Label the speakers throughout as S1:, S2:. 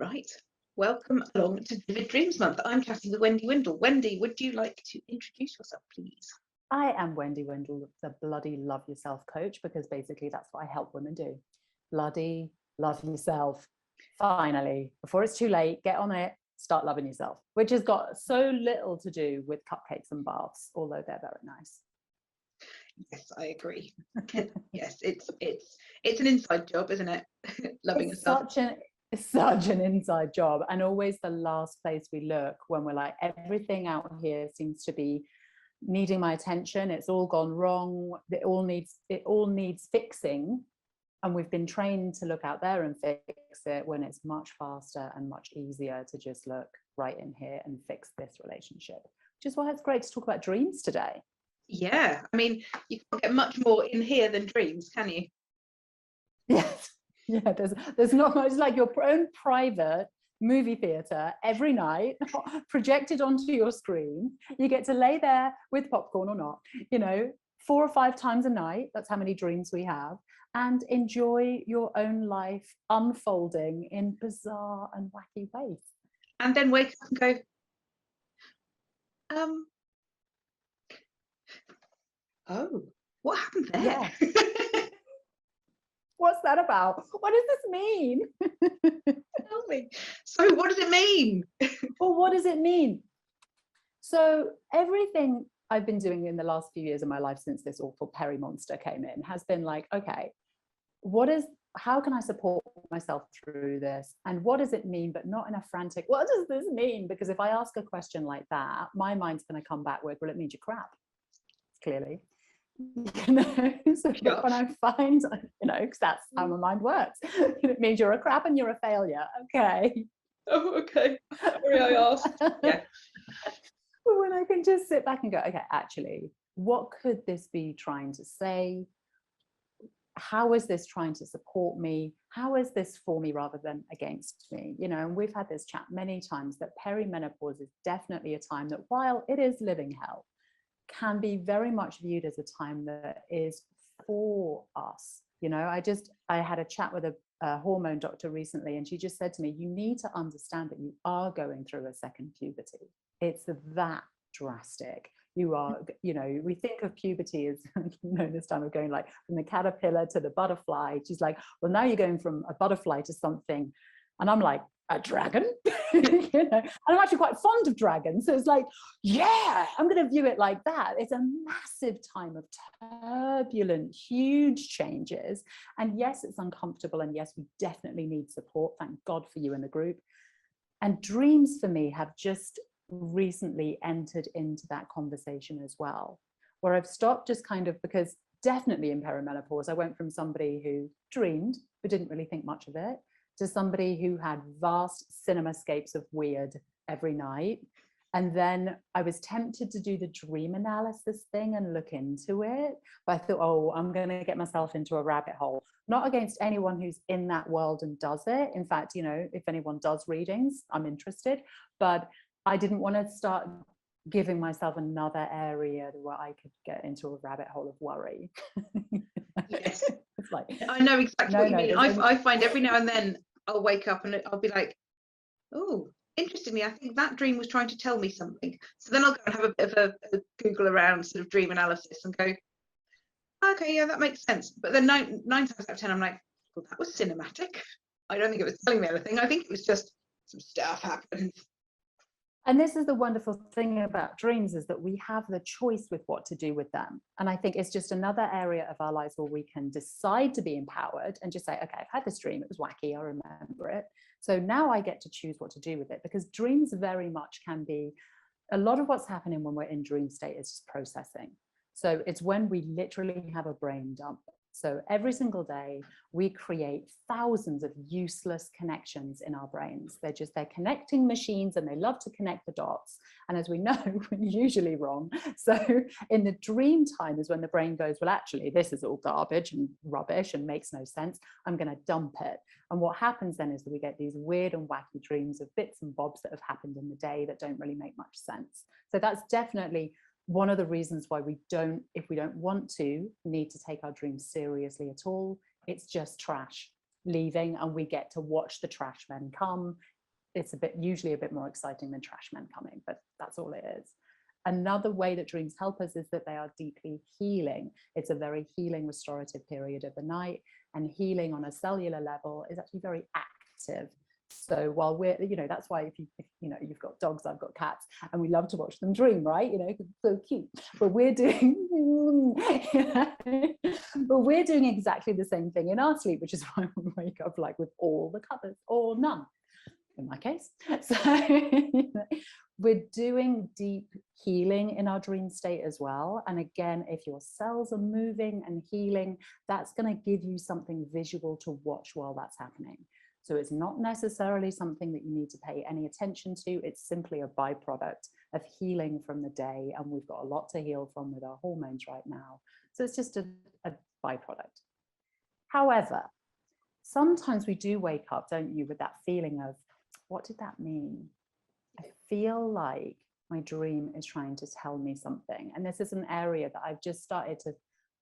S1: Right. Welcome along to Vivid Dreams Month. I'm chatting with Wendy Windle. Wendy, would you like to introduce yourself, please?
S2: I am Wendy Windle, the bloody love yourself coach, because basically that's what I help women do. Bloody love yourself. Finally, before it's too late, get on it, start loving yourself, which has got so little to do with cupcakes and baths, although they're very nice.
S1: Yes, I agree. Yes, it's an inside job, isn't it? Loving yourself.
S2: It's such an inside job, and always the last place we look when we're like, everything out here seems to be needing my attention. It's all gone wrong. It all needs fixing, and we've been trained to look out there and fix it, when it's much faster and much easier to just look right in here and fix this relationship. Which is why it's great to talk about dreams today.
S1: Yeah, I mean, you can't get much more in here than dreams, can you?
S2: Yes. Yeah, there's not much. Like your own private movie theatre every night, projected onto your screen. You get to lay there with popcorn or not, 4 or 5 times a night. That's how many dreams we have, and enjoy your own life unfolding in bizarre and wacky ways.
S1: And then wake up and go, oh, what happened there?
S2: Yeah. What's that about? What does this mean?
S1: Tell me. So what does it mean?
S2: Well, what does it mean? So everything I've been doing in the last few years of my life since this awful peri monster came in has been like, okay, how can I support myself through this? And what does it mean? But not in a frantic, what does this mean? Because if I ask a question like that, my mind's going to come back with, well, it means you're crap, clearly. So
S1: Yeah.
S2: when I find, because that's how my mind works, it means you're a crap and you're a failure. Okay.
S1: Oh, okay. Sorry, I asked. Yeah.
S2: But when I can just sit back and go, okay, actually, what could this be trying to say? How is this trying to support me? How is this for me rather than against me? And we've had this chat many times that perimenopause is definitely a time that, while it is living hell, can be very much viewed as a time that is for us. I had a chat with a hormone doctor recently, and she just said to me, you need to understand that you are going through a second puberty. It's that drastic. You are, we think of puberty as, this time of going like from the caterpillar to the butterfly. She's like, well, now you're going from a butterfly to something. And I'm like, a dragon? And I'm actually quite fond of dragons. So it's like, yeah, I'm going to view it like that. It's a massive time of turbulent, huge changes. And yes, it's uncomfortable. And yes, we definitely need support. Thank God for you in the group. And dreams for me have just recently entered into that conversation as well, where I've stopped just kind of, because definitely in perimenopause, I went from somebody who dreamed but didn't really think much of it, to somebody who had vast cinemascapes of weird every night. And then I was tempted to do the dream analysis thing and look into it. But I thought, oh, I'm going to get myself into a rabbit hole. Not against anyone who's in that world and does it. In fact, if anyone does readings, I'm interested. But I didn't want to start giving myself another area where I could get into a rabbit hole of worry.
S1: Yes.
S2: It's like,
S1: I know exactly what you mean. I find every now and then I'll wake up and I'll be like, oh, interestingly, I think that dream was trying to tell me something. So then I'll go and have a bit of a Google around sort of dream analysis and go, okay, yeah, that makes sense. But then nine times out of 10, I'm like, well, that was cinematic. I don't think it was telling me anything. I think it was just some stuff happened.
S2: And this is the wonderful thing about dreams, is that we have the choice with what to do with them. And I think it's just another area of our lives where we can decide to be empowered and just say, okay, I've had this dream, it was wacky, I remember it. So now I get to choose what to do with it, because dreams very much can be, a lot of what's happening when we're in dream state is just processing. So it's when we literally have a brain dump. So every single day, we create thousands of useless connections in our brains. They're connecting machines, and they love to connect the dots. And as we know, we're usually wrong. So in the dream time is when the brain goes, well, actually, this is all garbage and rubbish and makes no sense. I'm going to dump it. And what happens then is that we get these weird and wacky dreams of bits and bobs that have happened in the day that don't really make much sense. So that's definitely one of the reasons why we don't, if we don't want to, need to take our dreams seriously at all. It's just trash. leaving, and we get to watch the trash men come. It's usually a bit more exciting than trash men coming, but that's all it is. Another way that dreams help us is that they are deeply healing. It's a very healing, restorative period of the night, and healing on a cellular level is actually very active. So while we're, that's why if you've got dogs, I've got cats, and we love to watch them dream, right? It's so cute. But we're doing, but we're doing exactly the same thing in our sleep, which is why we wake up like with all the covers or none, in my case. So we're doing deep healing in our dream state as well. And again, if your cells are moving and healing, that's going to give you something visual to watch while that's happening. So it's not necessarily something that you need to pay any attention to. It's simply a byproduct of healing from the day. And we've got a lot to heal from with our hormones right now. So it's just a byproduct. However, sometimes we do wake up, don't you, with that feeling of, what did that mean? I feel like my dream is trying to tell me something. And this is an area that I've just started to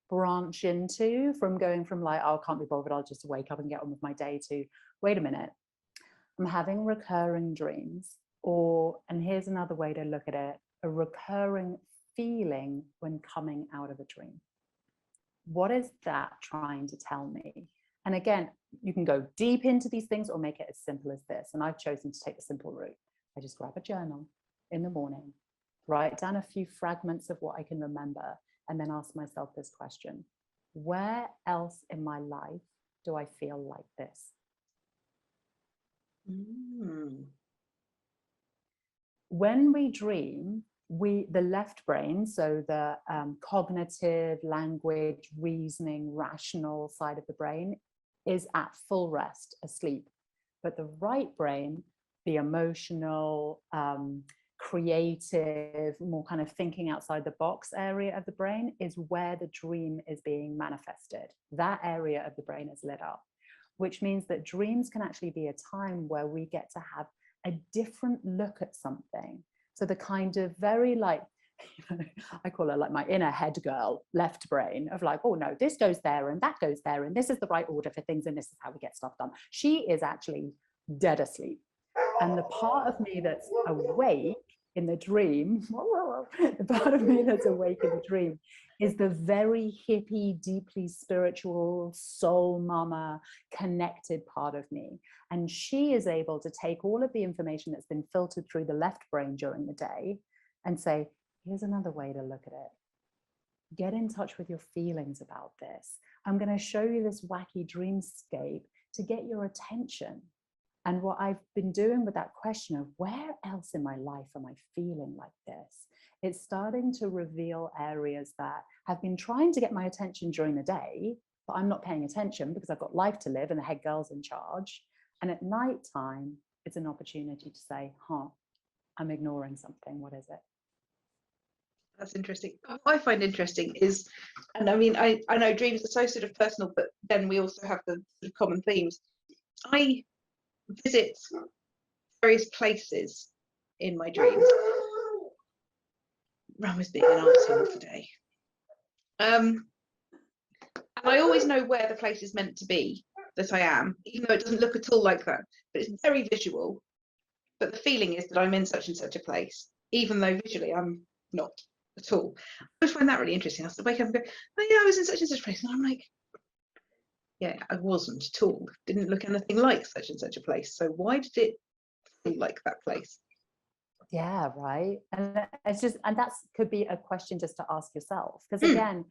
S2: branch into, from going from like, oh, I can't be bothered, I'll just wake up and get on with my day, to wait a minute, I'm having recurring dreams, and here's another way to look at it, a recurring feeling when coming out of a dream. What is that trying to tell me? And again, you can go deep into these things or make it as simple as this. And I've chosen to take the simple route. I just grab a journal in the morning, write down a few fragments of what I can remember, and then ask myself this question: where else in my life do I feel like this? When we dream, the left brain, so the cognitive, language, reasoning, rational side of the brain, is at full rest, asleep. But the right brain, the emotional, creative, more kind of thinking outside the box area of the brain, is where the dream is being manifested. That area of the brain is lit up, which means that dreams can actually be a time where we get to have a different look at something. So the kind of very like, I call her like my inner head girl, left brain, of like, oh no, this goes there and that goes there, and this is the right order for things, and this is how we get stuff done. She is actually dead asleep. And the part of me that's awake in the dream, the part of me that's awake in the dream is the very hippie, deeply spiritual, soul mama, connected part of me. And she is able to take all of the information that's been filtered through the left brain during the day and say, here's another way to look at it. Get in touch with your feelings about this. I'm going to show you this wacky dreamscape to get your attention. And what I've been doing with that question of where else in my life am I feeling like this? It's starting to reveal areas that have been trying to get my attention during the day, but I'm not paying attention because I've got life to live and the head girl's in charge. And at night time, it's an opportunity to say, I'm ignoring something. What is it?
S1: That's interesting. What I find interesting is, and I mean, I know dreams are so sort of personal, but then we also have the sort of common themes. I visit various places in my dreams. Ram is being an arsehole today. And I always know where the place is meant to be that I am, even though it doesn't look at all like that. But it's very visual. But the feeling is that I'm in such and such a place, even though visually I'm not at all. I always find that really interesting. I wake up and go, oh yeah, I was in such and such a place. And I'm like, yeah, I wasn't at all. Didn't look anything like such and such a place. So why did it feel like that place?
S2: Yeah, right. And it's just, and that could be a question just to ask yourself. Because again,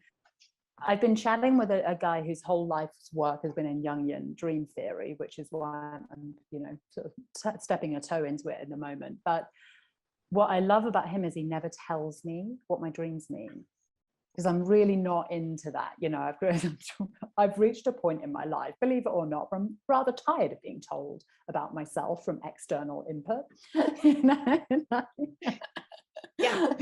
S2: I've been chatting with a guy whose whole life's work has been in Jungian dream theory, which is why I'm, sort of stepping a toe into it in the moment. But what I love about him is he never tells me what my dreams mean, because I'm really not into that. I've reached a point in my life, believe it or not, where I'm rather tired of being told about myself from external input.
S1: Yeah.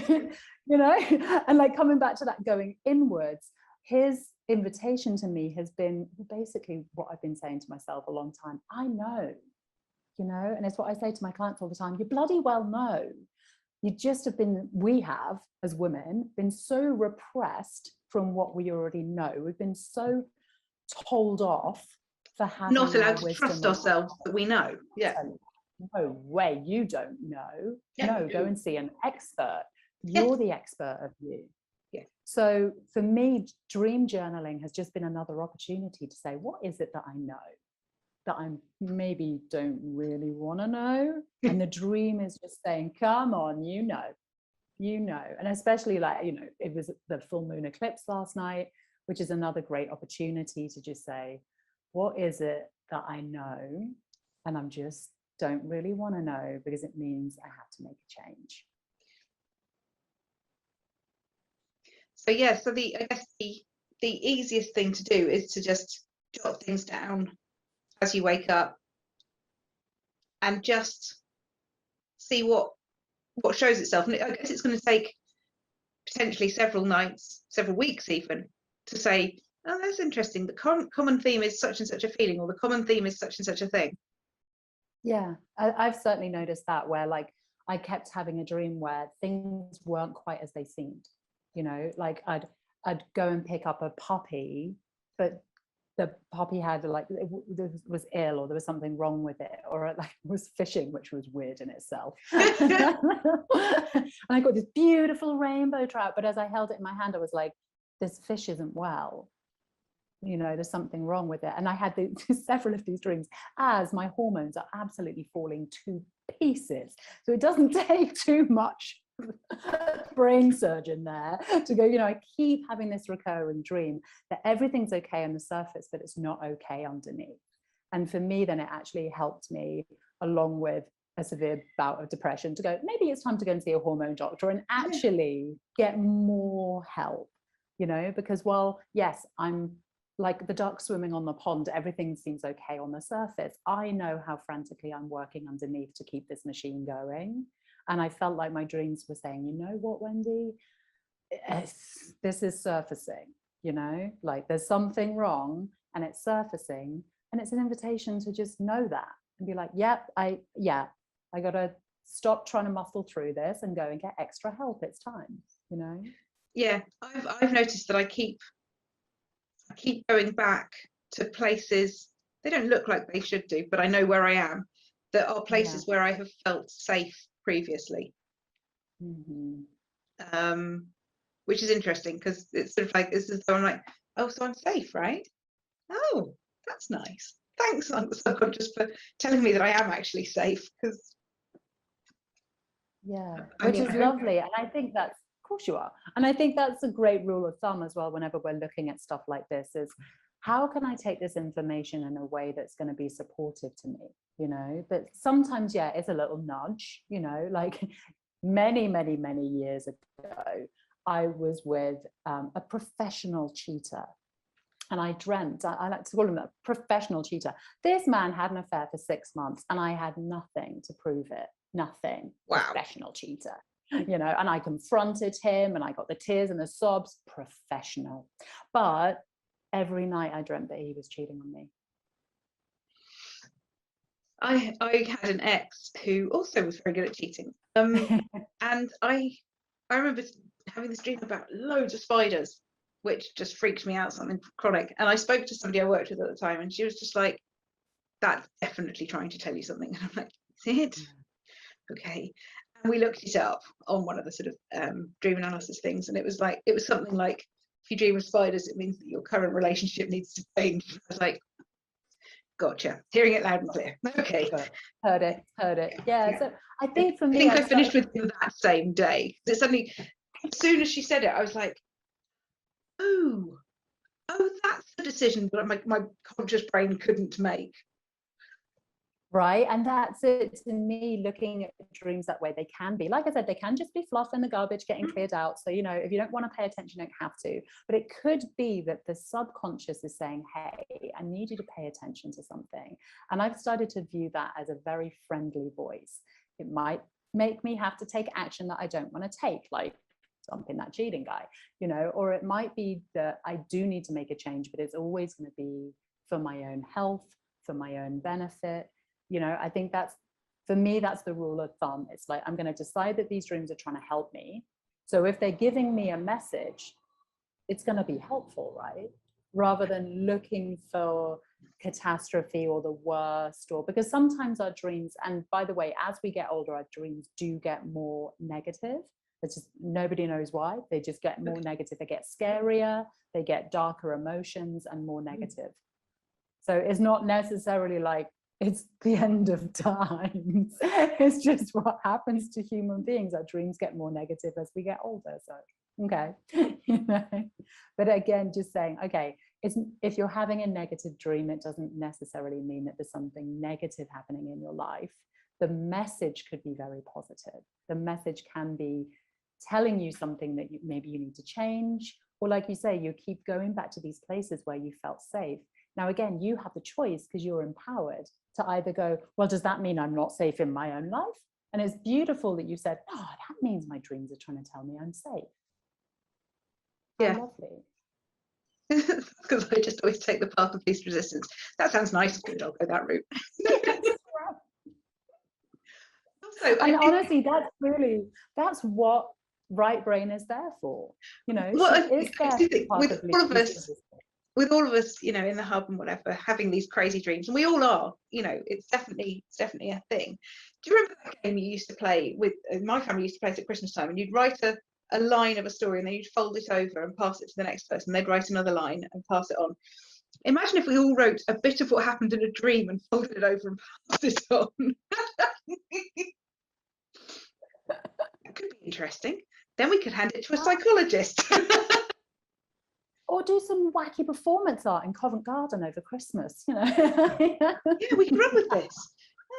S2: And like coming back to that, going inwards, his invitation to me has been basically what I've been saying to myself a long time. I know, and it's what I say to my clients all the time. You bloody well know. You just we have, as women, been so repressed from what we already know. We've been so told off for having
S1: not allowed to
S2: wisdom
S1: trust ourselves that we know. Yeah.
S2: No way, you don't know.
S1: Yeah,
S2: no, go and see an expert.
S1: Yeah.
S2: You're the expert of you.
S1: Yeah.
S2: So for me, dream journaling has just been another opportunity to say, what is it that I know that I maybe don't really want to know? And the dream is just saying, come on, you know. And especially, like, you know, it was the full moon eclipse last night, which is another great opportunity to just say, what is it that I know and I'm just don't really want to know, because it means I have to make a change.
S1: So yeah, so I guess the easiest thing to do is to just jot things down as you wake up and just see what shows itself. And I guess it's going to take potentially several nights, several weeks even, to say, oh, that's interesting, the common theme is such and such a feeling, or the common theme is such and such a thing.
S2: Yeah, I've certainly noticed that, where like I kept having a dream where things weren't quite as they seemed, you know, like I'd go and pick up a puppy, but the puppy had like, it was ill, or there was something wrong with it, or like it was fishing, which was weird in itself. And I got this beautiful rainbow trout, but as I held it in my hand, I was like, this fish isn't well. You know, there's something wrong with it. And I had several of these dreams as my hormones are absolutely falling to pieces. So it doesn't take too much brain surgeon there to go, you know, I keep having this recurring dream that everything's okay on the surface, but it's not okay underneath. And for me, then it actually helped me, along with a severe bout of depression, to go, maybe it's time to go and see a hormone doctor and actually get more help, you know, because, well, yes, I'm like the duck swimming on the pond, everything seems okay on the surface. I know how frantically I'm working underneath to keep this machine going. And I felt like my dreams were saying, you know what, Wendy, this is surfacing, you know, like there's something wrong and it's surfacing, and it's an invitation to just know that and be like, yep, I got to stop trying to muscle through this and go and get extra help. It's time, you know?
S1: Yeah, I've noticed that I keep going back to places, they don't look like they should do, but I know where I am, that are places where I have felt safe previously. Which is interesting, because it's sort of like, it's as though I'm like, oh, so I'm safe, right? Oh, that's nice. Thanks, subconscious, for telling me that I am actually safe, because
S2: which is lovely. And I think that's, of course you are. And I think that's a great rule of thumb as well, whenever we're looking at stuff like this, is how can I take this information in a way that's going to be supportive to me, you know? But sometimes, it's a little nudge, you know, like many, many, many years ago, I was with a professional cheater. And I dreamt, I like to call him a professional cheater. This man had an affair for 6 months and I had nothing to prove it. Nothing.
S1: Wow.
S2: Professional cheater. You know, and I confronted him and I got the tears and the sobs. Professional. But every night I dreamt that he was cheating on me.
S1: I had an ex who also was very good at cheating. And I remember having this dream about loads of spiders, which just freaked me out, something chronic. And I spoke to somebody I worked with at the time, and she was just like, that's definitely trying to tell you something. And I'm like, is it? Okay. And we looked it up on one of the sort of dream analysis things, and it was something like, if you dream of spiders, it means that your current relationship needs to change. I was like, gotcha, hearing it loud and clear. Okay.
S2: Heard it. Yeah. So I think for me,
S1: I finished with him that same day. It suddenly, as soon as she said it, I was like, oh, that's the decision that my conscious brain couldn't make.
S2: Right. And that's it to me, looking at dreams that way. They can be, like I said, they can just be fluff in the garbage getting cleared out. So, you know, if you don't want to pay attention, you don't have to. But it could be that the subconscious is saying, hey, I need you to pay attention to something. And I've started to view that as a very friendly voice. It might make me have to take action that I don't want to take, like dumping that cheating guy, you know, or it might be that I do need to make a change, but it's always going to be for my own health, for my own benefit. You know, I think that's, for me, that's the rule of thumb. It's like, I'm going to decide that these dreams are trying to help me. So if they're giving me a message, it's going to be helpful, right? Rather than looking for catastrophe or the worst, or because sometimes our dreams, and by the way, as we get older, our dreams do get more negative. It's just nobody knows why. They just get more negative. They get scarier, they get darker emotions and more negative. So it's not necessarily like it's the end of time. It's just what happens to human beings. Our dreams get more negative as we get older. So, okay. You know? But again, just saying, okay, if you're having a negative dream, it doesn't necessarily mean that there's something negative happening in your life. The message could be very positive. The message can be telling you something that maybe you need to change, or like you say, you keep going back to these places where you felt safe. Now, again, you have the choice because you're empowered to either go, well, does that mean I'm not safe in my own life? And it's beautiful that you said, oh, that means my dreams are trying to tell me I'm safe.
S1: Yeah.
S2: Lovely.
S1: Because I just always take the path of least resistance. That sounds nice. Good, I'll go that route. Also,
S2: and honestly, that's what right brain is there for. You know,
S1: with all of us, you know, in the hub and whatever, having these crazy dreams, and we all are, you know, it's definitely a thing. Do you remember that game you used to play with? My family used to play it at Christmas time, and you'd write a line of a story, and then you'd fold it over and pass it to the next person. They'd write another line and pass it on. Imagine if we all wrote a bit of what happened in a dream and folded it over and passed it on. That could be interesting. Then we could hand it to a psychologist.
S2: Or do some wacky performance art in Covent Garden over Christmas, you know.
S1: Yeah, we can run with this.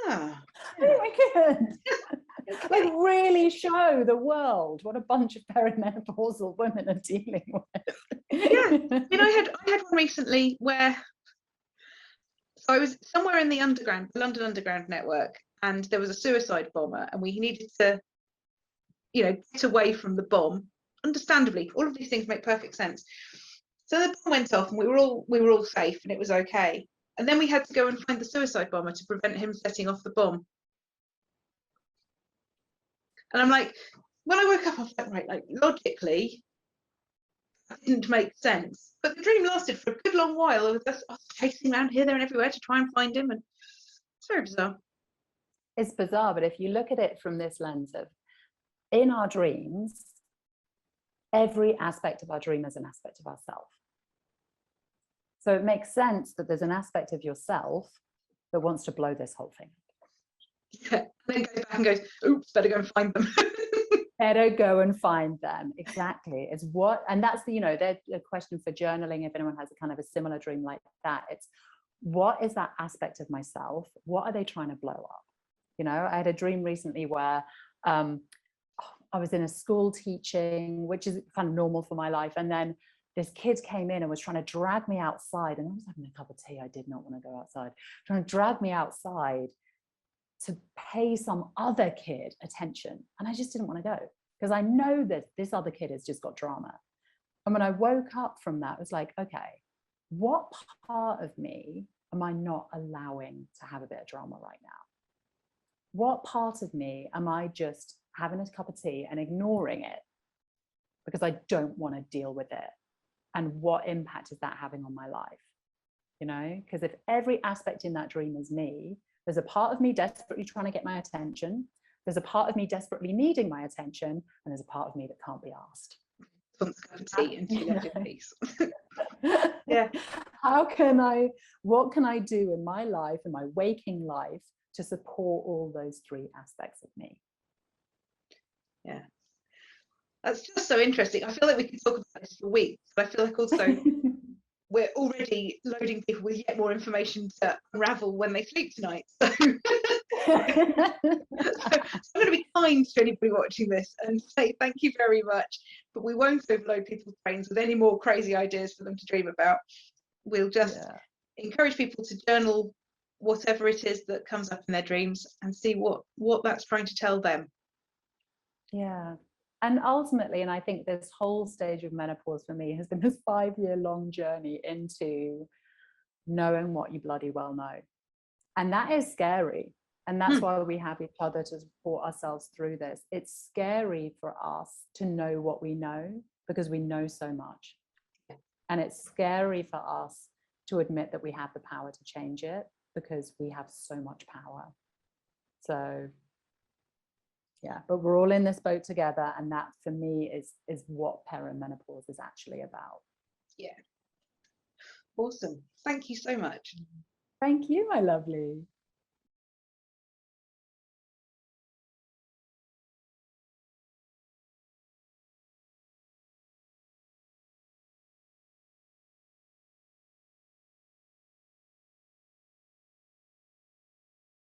S1: Ah,
S2: yeah. We could. Okay. Like really show the world what a bunch of perimenopausal women are dealing with.
S1: Yeah, I mean, I had one recently where, so I was somewhere in the London Underground network, and there was a suicide bomber, and we needed to, you know, get away from the bomb. Understandably, all of these things make perfect sense. So the bomb went off, and we were all safe, and it was okay. And then we had to go and find the suicide bomber to prevent him setting off the bomb. And I'm like, when I woke up, I was like, right, like logically, that didn't make sense. But the dream lasted for a good long while. I was chasing around here, there, and everywhere to try and find him, and it's very bizarre.
S2: It's bizarre, but if you look at it from this lens of, in our dreams, every aspect of our dream is an aspect of ourself. So it makes sense that there's an aspect of yourself that wants to blow this whole thing.
S1: Yeah, and then goes back and goes, oops, better go and find them.
S2: Better go and find them. Exactly. It's what, and that's the, you know, there's a question for journaling. If anyone has a kind of a similar dream like that, it's what is that aspect of myself? What are they trying to blow up? You know, I had a dream recently where I was in a school teaching, which is kind of normal for my life. And then this kid came in and was trying to drag me outside, and I was having a cup of tea. I did not want to go outside. Trying to drag me outside to pay some other kid attention. And I just didn't want to go because I know that this other kid has just got drama. And when I woke up from that, it was like, okay, what part of me am I not allowing to have a bit of drama right now? What part of me am I just having a cup of tea and ignoring it because I don't want to deal with it? And what impact is that having on my life? You know, because if every aspect in that dream is me, there's a part of me desperately trying to get my attention. There's a part of me desperately needing my attention, and there's a part of me that can't be asked.
S1: Tea and tea left in peace.
S2: Yeah. What can I do in my life, in my waking life, to support all those three aspects of me?
S1: Yeah. That's just so interesting. I feel like we could talk about this for weeks, but I feel like also we're already loading people with yet more information to unravel when they sleep tonight. So, so I'm going to be kind to anybody watching this and say thank you very much, but we won't overload people's brains with any more crazy ideas for them to dream about. We'll just encourage people to journal whatever it is that comes up in their dreams and see what that's trying to tell them.
S2: Yeah. And ultimately, and I think this whole stage of menopause for me has been this 5-year-long journey into knowing what you bloody well know. And that is scary. And that's why we have each other to support ourselves through this. It's scary for us to know what we know because we know so much. And it's scary for us to admit that we have the power to change it, because we have so much power. So yeah, but we're all in this boat together, and that for me is what perimenopause is actually about.
S1: Yeah. Awesome. Thank you so much.
S2: Thank you, my lovely.